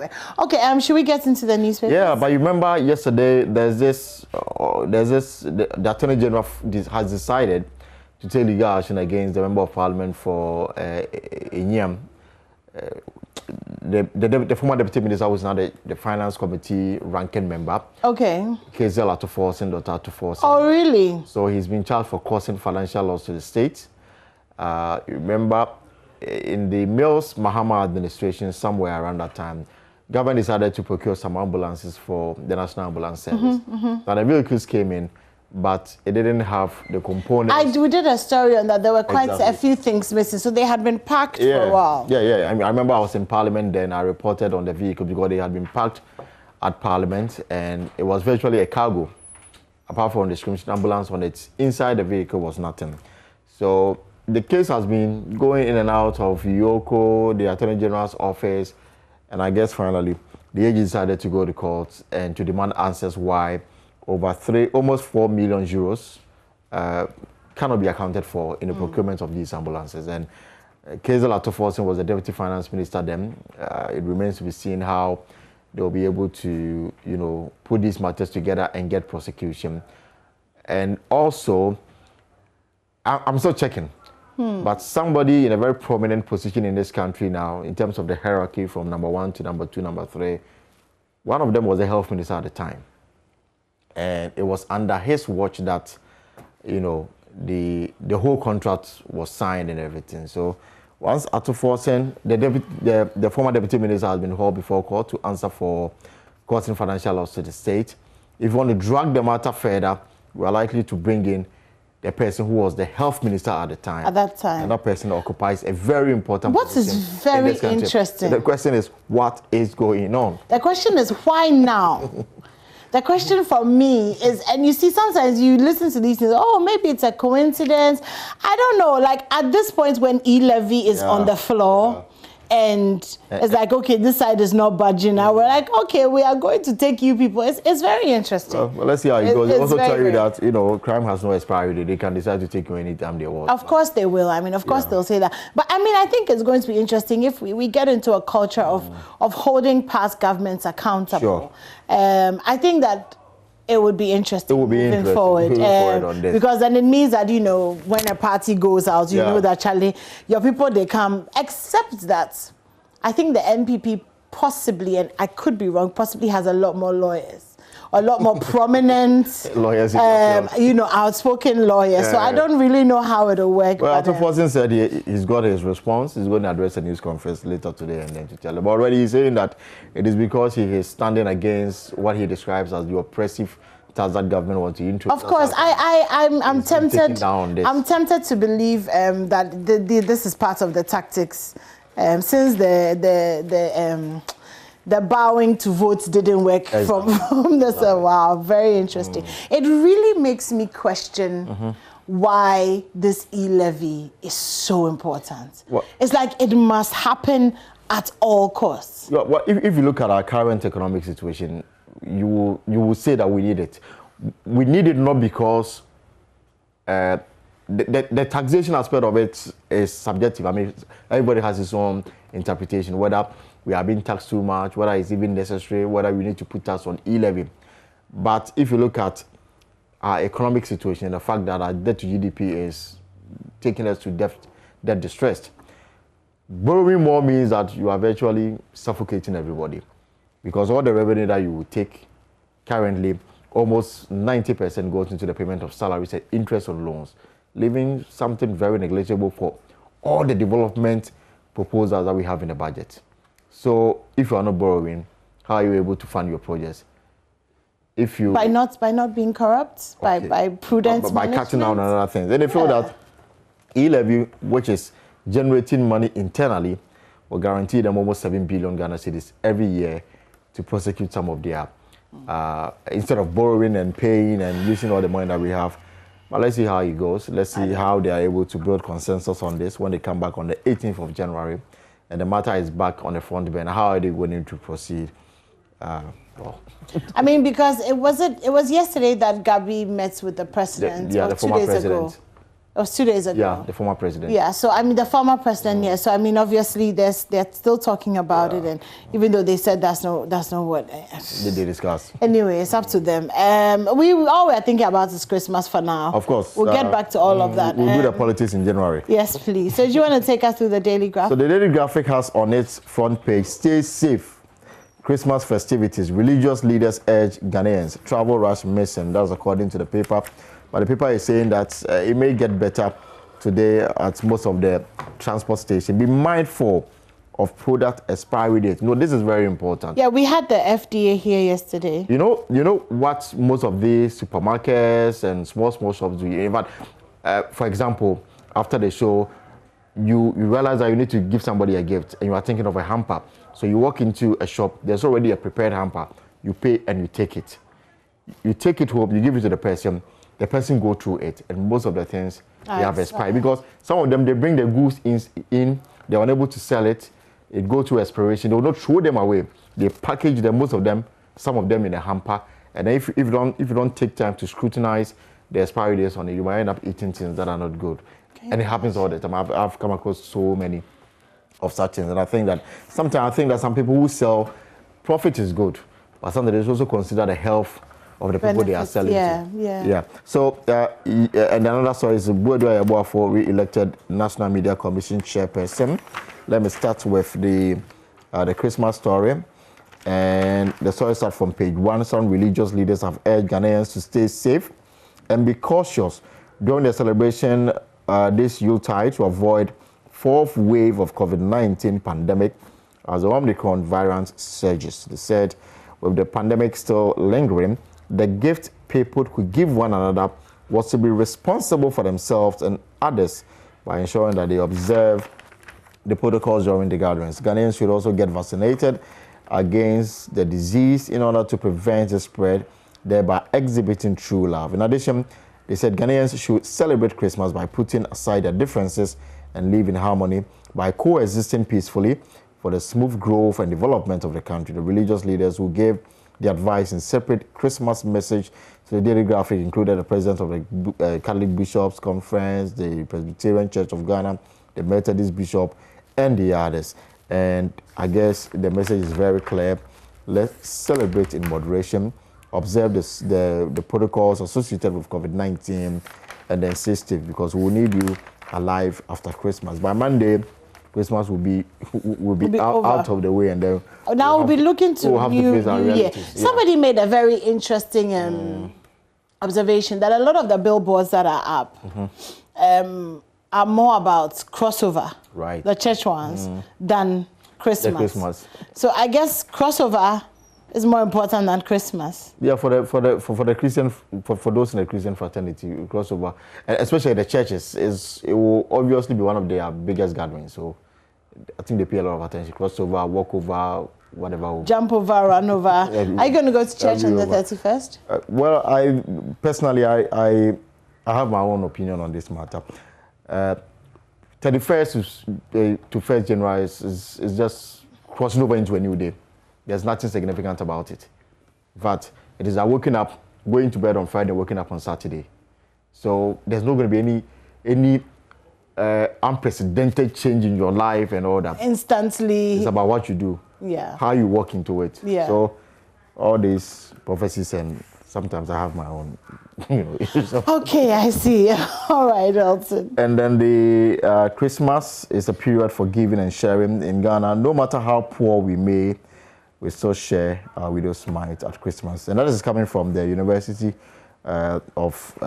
everywhere. Okay, should we get into the newspaper? Yeah, but you remember yesterday, the Attorney General has decided to take legal action against the Member of Parliament for Inyam. The former Deputy Minister who is now the Finance Committee ranking member. Okay. Keziel Atuforsen, Dr. Atuforsen. Oh, really? So he's been charged for causing financial loss to the state. Remember, in the Mills Mahama administration, somewhere around that time, government decided to procure some ambulances for the National Ambulance Service. Now the vehicles came in, but it didn't have the components. We did a story on that. There were quite a few things missing, so they had been parked for a while. Yeah. I remember I was in Parliament then. I reported on the vehicle because they had been parked at Parliament, and it was virtually a cargo. Apart from the description ambulance on it, inside the vehicle was nothing. So the case has been going in and out of Yoko, the Attorney General's office, and I guess finally the agency decided to go to court and to demand answers why almost 4 million euros cannot be accounted for in the procurement of these ambulances. And Keziel Atuforsen was the Deputy Finance Minister then. It remains to be seen how they'll be able to, put these matters together and get prosecution. And also, I'm still checking, but somebody in a very prominent position in this country now, in terms of the hierarchy from number 1 to number 2, number 3, one of them was the health minister at the time. And it was under his watch that, the whole contract was signed and everything. So once Atuforsen, the former deputy minister, has been hauled before court to answer for causing financial loss to the state. If you want to drag the matter further, we are likely to bring in the person who was the health minister at the time. At that time. And that person occupies a very important position. What is very interesting. So the question is, what is going on? The question is, why now? The question for me is, and you see, sometimes you listen to these things, oh, maybe it's a coincidence. I don't know. Like at this point when e-levy is on the floor and it's like, okay, this side is not budging now. We're like, okay, we are going to take you people. It's very interesting. Well, let's see how it goes. They also tell you that, crime has no expiry date. They can decide to take you anytime they want. Of course they will. I mean, of course they'll say that. But I mean, I think it's going to be interesting if we get into a culture of holding past governments accountable. Sure. I think that it would be interesting moving forward on this. Because then it means that, when a party goes out, you know that, Charlie, your people, they come, except that I think the NPP possibly, and I could be wrong, possibly has a lot more lawyers, a lot more prominent, lawyers, outspoken lawyers. So I don't really know how it'll work. Well, Atuforsen said he's got his response. He's going to address a news conference later today and then to tell them. But already he's saying that it is because he is standing against what he describes as the oppressive tax that government wants to introduce. Of course, I'm tempted. I'm tempted to believe that this is part of the tactics, since the bowing to votes didn't work from this. Wow, very interesting. It really makes me question why this e-levy is so important. It's like it must happen at all costs. Well, if you look at our current economic situation, you will say that we need it. We need it not because the taxation aspect of it is subjective. I mean, everybody has his own interpretation, whether we are being taxed too much, whether it's even necessary, whether we need to put tax on e-levy. But if you look at our economic situation, the fact that our debt to GDP is taking us to debt distressed, borrowing more means that you are virtually suffocating everybody. Because all the revenue that you will take currently, almost 90% goes into the payment of salaries and interest on loans, leaving something very negligible for all the development proposals that we have in the budget. So if you are not borrowing, how are you able to fund your projects? If you by not being corrupt, by prudent by cutting down on other things. Then they feel that e-levy, which is generating money internally, will guarantee them almost 7 billion Ghana cedis every year to prosecute some of their instead of borrowing and paying and using all the money that we have. But let's see how it goes. Let's see how they are able to build consensus on this when they come back on the 18th of January. And the matter is back on the front burner. How are they going to proceed? I mean, because it was yesterday that Gabi met with the president, the former 2 days president. ago. It was 2 days ago. Yeah, the former president. Yeah, so I mean the former president. Yeah, so I mean obviously they're still talking about it, and even though they said that's not what they discussed. Anyway, it's up to them. We all we're thinking about is Christmas for now. Of course, we'll get back to all of that. We'll do the politics in January. Yes, please. So do you want to take us through the Daily Graphic? So the Daily Graphic has on its front page: stay safe. Christmas festivities. Religious leaders urge Ghanaians. Travel rush missing. That's according to the paper. But the paper is saying that it may get better today at most of the transport stations. Be mindful of product expiry date. No, this is very important. Yeah, we had the FDA here yesterday. You know what most of these supermarkets and small shops do. In fact, for example, after the show, you realize that you need to give somebody a gift and you are thinking of a hamper. So you walk into a shop, there's already a prepared hamper. You pay and you take it. You take it home, you give it to the person go through it, and most of the things they have expired because some of them they bring the goods in, they're unable to sell it, it goes through expiration. They will not throw them away. They package them, some of them in a hamper, and then if you don't take time to scrutinize the expiry dates on it, you might end up eating things that are not good. Okay. And it happens all the time. I've come across so many of such things, and I think that some people who sell, profit is good, but sometimes they also consider the health of the people they are selling to. Yeah. So, and another story is Boadu Ayeboafo re-elected National Media Commission chairperson. Let me start with the Christmas story. And the story starts from page 1. Some religious leaders have urged Ghanaians to stay safe and be cautious during the celebration this Yuletide to avoid fourth wave of COVID-19 pandemic as the Omicron variant surges. They said with the pandemic still lingering, the gift people could give one another was to be responsible for themselves and others by ensuring that they observe the protocols during the gatherings. Ghanaians should also get vaccinated against the disease in order to prevent the spread, thereby exhibiting true love. In addition, they said Ghanaians should celebrate Christmas by putting aside their differences and live in harmony by coexisting peacefully for the smooth growth and development of the country. The religious leaders who gave the advice in separate Christmas message to the Daily Graphic included the president of the Catholic Bishops Conference, the Presbyterian Church of Ghana, the Methodist Bishop, and the others. And I guess the message is very clear. Let's celebrate in moderation, observe the protocols associated with COVID-19, and then stay safe because we will need you alive after Christmas. By Monday, Christmas will be out of the way, and then now we'll be looking to new year. Yeah. Somebody made a very interesting observation that a lot of the billboards that are up are more about crossover, right? The church ones than Christmas. So I guess crossover is more important than Christmas. Yeah, for the Christian, for those in the Christian fraternity, crossover, and especially the churches, it will obviously be one of their biggest gatherings. So I think they pay a lot of attention. Crossover, walkover, whatever. Jump over, run over. Are you going to go to church on the 31st? Well, I personally, I have my own opinion on this matter. 31st to 1st January is just crossing over into a new day. There's nothing significant about it. But it is waking up, going to bed on Friday, waking up on Saturday. So there's not going to be any unprecedented change in your life and all that. Instantly. It's about what you do. Yeah. How you walk into it. Yeah. So all these prophecies, and sometimes I have my own. Okay, I see. All right, Elton. And then the Christmas is a period for giving and sharing in Ghana. No matter how poor we still share our widow's mite at Christmas. And that is coming from the University of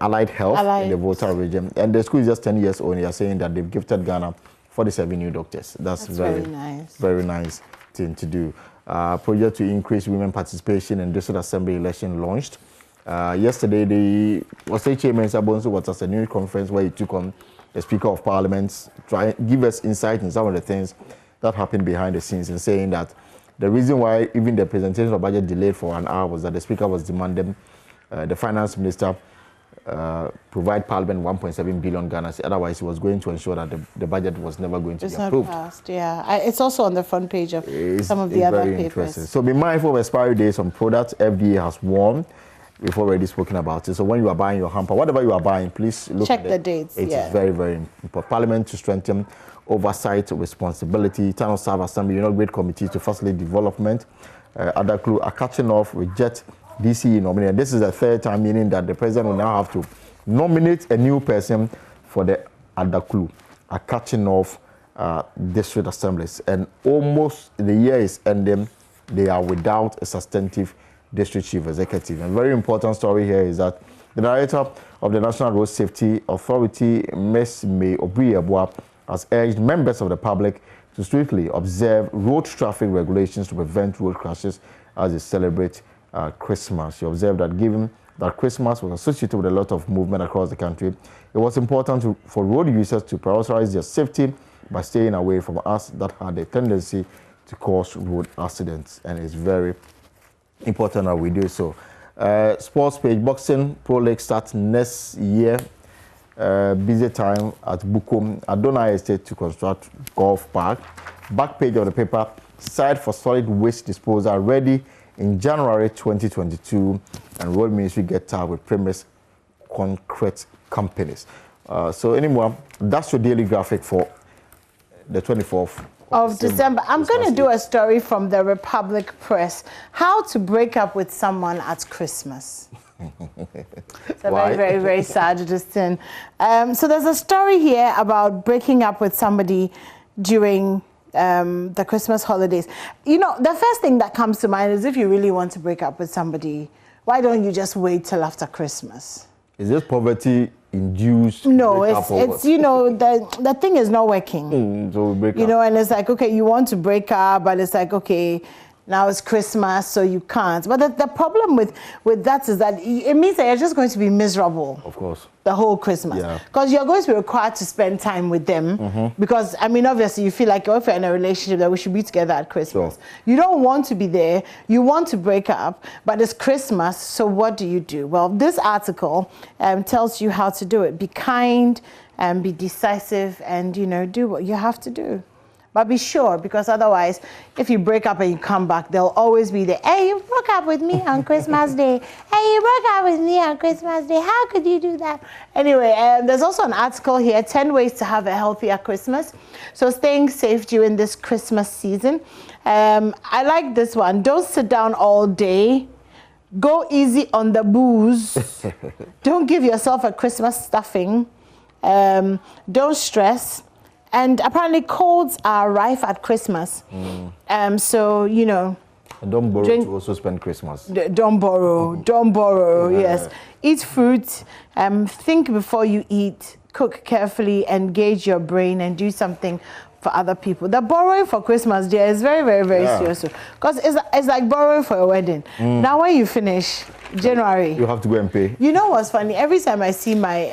Allied Health in the Volta region. And the school is just 10 years old. They are saying that they've gifted Ghana 47 new doctors. That's very nice. Very nice thing to do. Project to increase women participation in district assembly election launched. Yesterday, the State Chairman Sabonso was at a news conference where he took on the Speaker of Parliament, try give us insight in some of the things that happened behind the scenes, and saying that the reason why even the presentation of budget delayed for an hour was that the Speaker was demanding the Finance Minister provide Parliament 1.7 billion Ghana. Otherwise, he was going to ensure that the budget was never going to be approved. Passed, yeah. It's also on the front page of some of the other papers. So be mindful of expiry dates on products. FDA has warned. we've already spoken about it. So when you are buying your hamper, whatever you are buying, please check the dates. It is very, very important. Parliament to strengthen oversight, responsibility, Town Staff Assembly, great committee to facilitate development. Adaklu are catching off, reject DCE nomination. This is the third time, meaning that the president will now have to nominate a new person for the Adaklu are catching off district assemblies. And almost the year is ending, they are without a substantive district chief executive. And a very important story here is that the director of the National Road Safety Authority, Ms. May Obriyebwa, has urged members of the public to strictly observe road traffic regulations to prevent road crashes as they celebrate Christmas. She observed that given that Christmas was associated with a lot of movement across the country, it was important for road users to prioritize their safety by staying away from us that had a tendency to cause road accidents. And it's very important that we do so. Sports page, boxing pro league starts next year. Busy time at Bukom, Adonai Estate to construct golf park. Back page of the paper, site for solid waste disposal ready in January 2022, and Road Ministry get tagged with premise concrete companies. So anymore, that's your daily graphic for the 24th of December. I'm going to do a story from the Republic Press. How to break up with someone at Christmas. It's a very, very, very sad thing. So there's a story here about breaking up with somebody during the Christmas holidays. The first thing that comes to mind is if you really want to break up with somebody, why don't you just wait till after Christmas? Is this poverty induced? No, it's the thing is not working. So break up. And it's like, okay, you want to break up, but it's like, okay, now it's Christmas, so you can't. But the problem with that is that it means that you're just going to be miserable. Of course. The whole Christmas. Because you're going to be required to spend time with them. Because, obviously you feel like if you're in a relationship that we should be together at Christmas. Sure. You don't want to be there. You want to break up, but it's Christmas, so what do you do? Well, this article tells you how to do it. Be kind and be decisive and, do what you have to do. But be sure, because otherwise, if you break up and you come back, they'll always be there. Hey, you broke up with me on Christmas Day. Hey, you broke up with me on Christmas Day. How could you do that? Anyway, there's also an article here, 10 ways to have a healthier Christmas. So staying safe during this Christmas season. I like this one. Don't sit down all day. Go easy on the booze. Don't give yourself a Christmas stuffing. Don't stress. And apparently colds are rife at Christmas. So, And don't borrow to also spend Christmas. Don't borrow. Don't borrow, yes. Eat fruit. Think before you eat. Cook carefully. Engage your brain and do something for other people. The borrowing for Christmas, dear, is very, very, very serious. Because it's like borrowing for a wedding. Now when you finish January, you have to go and pay. You know what's funny? Every time I see my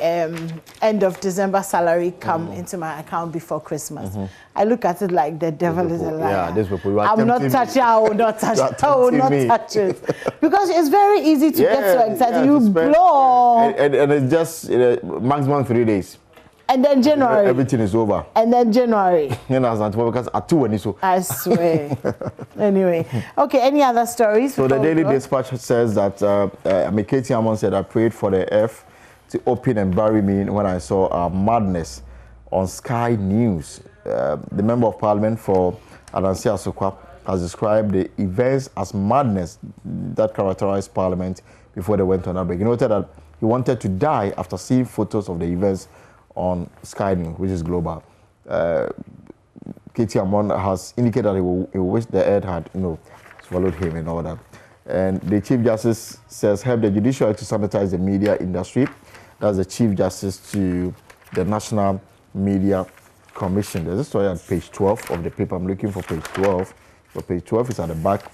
end of December salary come into my account before Christmas, I look at it like the devil is a liar. Yeah, these people, you are I'm not touching it. I will not touch it. I will not touch it. Because it's very easy to get so excited. You blow. And it's just maximum 3 days. And then January. Everything is over. And then January. I swear. Anyway. Okay, any other stories? So the Daily Dispatch says that Katie Amon said, I prayed for the earth to open and bury me when I saw madness on Sky News. The Member of Parliament for Adansi Asokwa has described the events as madness that characterized Parliament before they went on a break. He noted that he wanted to die after seeing photos of the events on Sky News, which is global. Katie Amon has indicated that he wish the earth had, swallowed him and all that. And the Chief Justice says, help the judiciary to sanitize the media industry. That's the Chief Justice to the National Media Commission. There's a story at page 12 of the paper. I'm looking for page 12. So page 12 is at the back.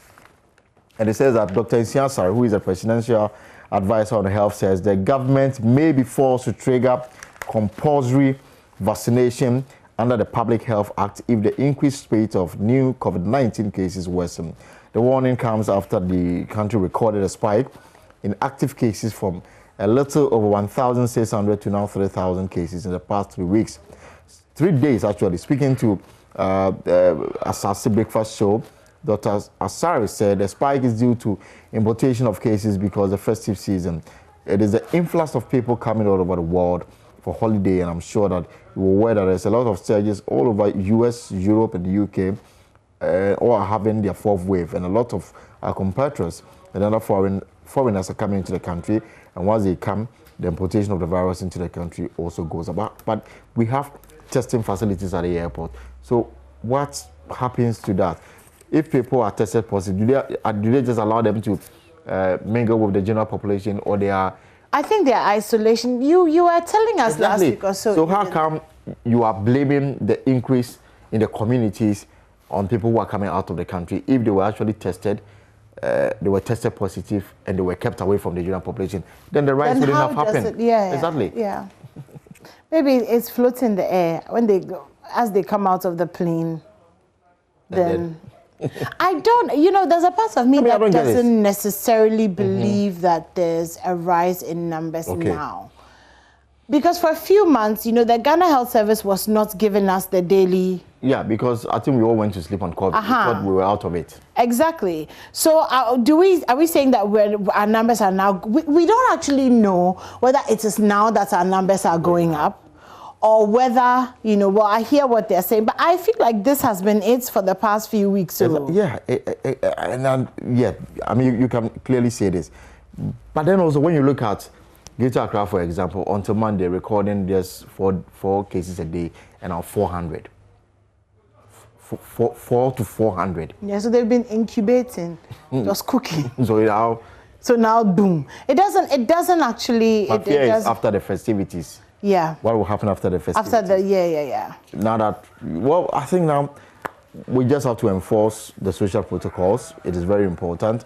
And it says that Dr. Nsiah, who is a presidential advisor on health, says the government may be forced to trigger compulsory vaccination under the Public Health Act if the increased rate of new COVID-19 cases worsen. The warning comes after the country recorded a spike in active cases from a little over 1,600 to now 3,000 cases in the past 3 weeks. 3 days, actually. Speaking to Asase Breakfast Show, Dr. Asare said the spike is due to importation of cases because of the festive season. It is the influx of people coming all over the world for holiday, and I'm sure that you will aware that there's a lot of surges all over US, Europe, and the UK, all are having their fourth wave, and a lot of our compatriots and other foreigners are coming into the country, and once they come, the importation of the virus into the country also goes up. But we have testing facilities at the airport. So what happens to that? If people are tested positive, do they just allow them to mingle with the general population, or they are? I think they are isolation. You were telling us last week or so. So how come you are blaming the increase in the communities on people who are coming out of the country if they were actually tested? They were tested positive and they were kept away from the general population, then the rise wouldn't have happened. Exactly. Yeah. Maybe it's floating in the air when they go, as they come out of the plane. Then I don't, there's a part of me that doesn't necessarily believe that there's a rise in numbers now. Because for a few months, the Ghana Health Service was not giving us the daily. Yeah, because I think we all went to sleep on COVID. We thought we were out of it. Exactly. So are we saying that our numbers are now, we don't actually know whether it is now that our numbers are going up, or whether, I hear what they're saying, but I feel like this has been it for the past few weeks. So. Yeah, I mean, you can clearly say this. But then also when you look at Greater Accra, for example, until Monday, recording just four cases a day and now 400. 4 to 400. Yeah, so they've been incubating, just cooking. So now, boom. It doesn't actually. My fear is after the festivities. Yeah. What will happen after the festivities? After yeah. Now that, I think now we just have to enforce the social protocols. It is very important.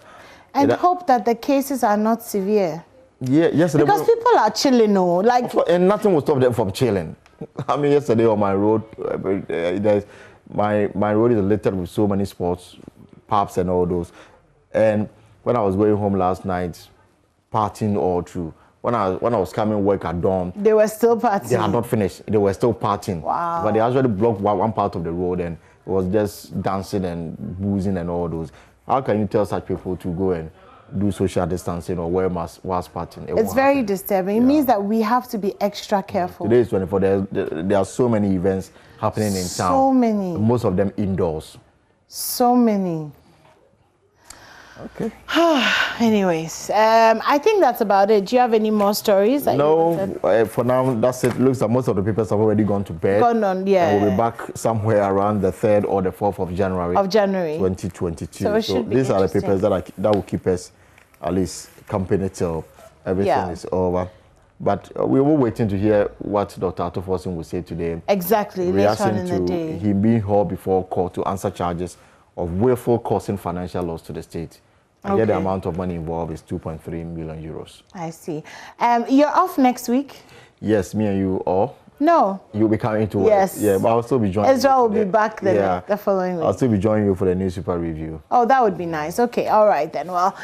And hope that the cases are not severe. Yeah, yesterday. Because people are chilling, and nothing will stop them from chilling. I mean, yesterday on my road, my road is littered with so many sports, pubs and all those. And when I was going home last night, partying all through. When I was coming work at dawn, they were still partying. They had not finished. They were still partying. Wow. But they actually blocked one part of the road, and it was just dancing and boozing and all those. How can you tell such people to go and do social distancing or wear masks whilst partying? It's very disturbing. It means that we have to be extra careful. Today is 24. There are so many events happening in town. So many. Most of them indoors. So many. Okay. Anyways, I think that's about it. Do you have any more stories? No, for now, that's it. Looks like most of the papers have already gone to bed. Gone on, yeah. And we'll be back somewhere around the 3rd or the 4th of January. 2022. So these are the papers that will keep us at least company till everything is over. But we were waiting to hear what Dr. Atuforson will say today. Exactly, later on in the day. Him being hauled before court to answer charges of willful causing financial loss to the state. And yet the amount of money involved is 2.3 million euros. I see. You're off next week? Yes, me and you all. No. You'll be coming to work. Yes. Yeah, but I'll still be joining Ezra will be back the following week. I'll still be joining you for the newspaper review. Oh, that would be nice. Okay, all right then. Well,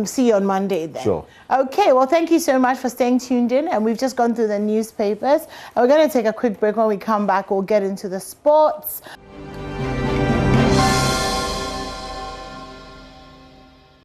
see you on Monday then. Sure. Okay, well, thank you so much for staying tuned in. And we've just gone through the newspapers. And we're going to take a quick break. When we come back, we'll get into the sports.